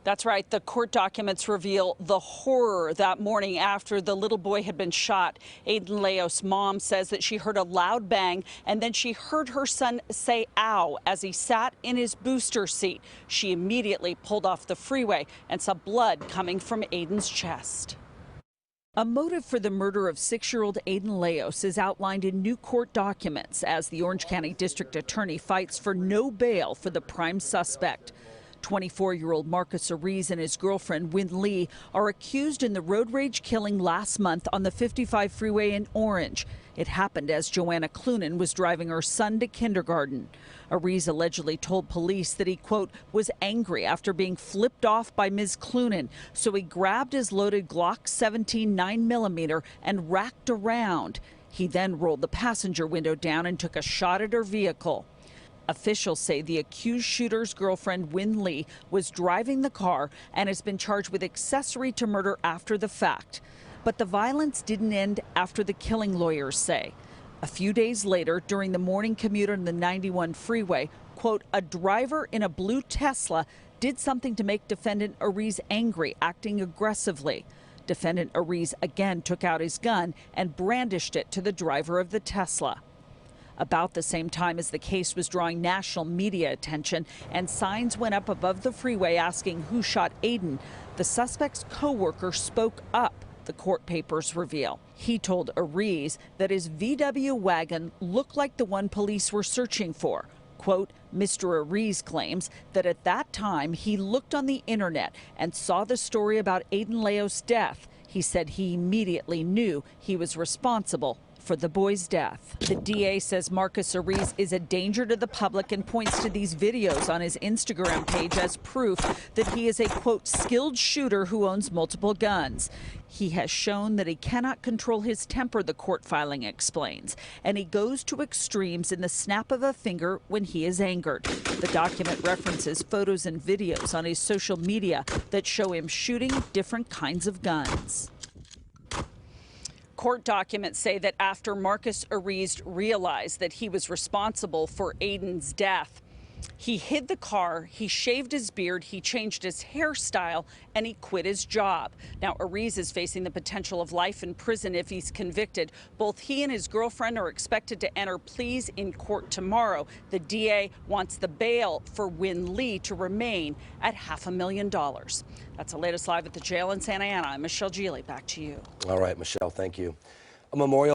That's right. The court documents reveal the horror that morning after the little boy had been shot. Aiden Leos' mom says that she heard a loud bang and then she heard her son say ow as he sat in his booster seat. She immediately pulled off the freeway and saw blood coming from Aiden's chest. A motive for the murder of 6-year-old Aiden Leos is outlined in new court documents as the Orange County District Attorney fights for no bail for the prime suspect. 24-year-old Marcus Ariz and his girlfriend, Win Lee, are accused in the road rage killing last month on the 55 freeway in Orange. It happened as Joanna Clunan was driving her son to kindergarten. Ariz allegedly told police that he, quote, was angry after being flipped off by Ms. Clunan, so he grabbed his loaded Glock 17 9mm and racked around. He then rolled the passenger window down and took a shot at her vehicle. Officials say the accused shooter's girlfriend, Win Lee, was driving the car and has been charged with accessory to murder after the fact. But the violence didn't end after the killing, lawyers say. A few days later, during the morning commute on the 91 freeway, quote, a driver in a blue Tesla did something to make defendant Ariz angry, acting aggressively. Defendant Ariz again took out his gun and brandished it to the driver of the Tesla. About the same time as the case was drawing national media attention and signs went up above the freeway asking who shot Aiden, the suspect's co-worker spoke up, the court papers reveal. He told Ariz that his VW wagon looked like the one police were searching for. Quote, Mr. Ariz claims that at that time he looked on the internet and saw the story about Aiden Leos' death. He said he immediately knew he was responsible for the boy's death. The DA says Marcus Ariz is a danger to the public and points to these videos on his Instagram page as proof that he is a, quote, skilled shooter who owns multiple guns. He has shown that he cannot control his temper, the court filing explains, and he goes to extremes in the snap of a finger when he is angered. The document references photos and videos on his social media that show him shooting different kinds of guns. Court documents say that after Marcus Ariz realized that he was responsible for Aiden's death, he hid the car, he shaved his beard, he changed his hairstyle, and he quit his job. Now, Ariz is facing the potential of life in prison if he's convicted. Both he and his girlfriend are expected to enter pleas in court tomorrow. The DA wants the bail for Win Lee to remain at $500,000. That's the latest live at the jail in Santa Ana. I'm Michelle Geely. Back to you. All right, Michelle, thank you. A memorial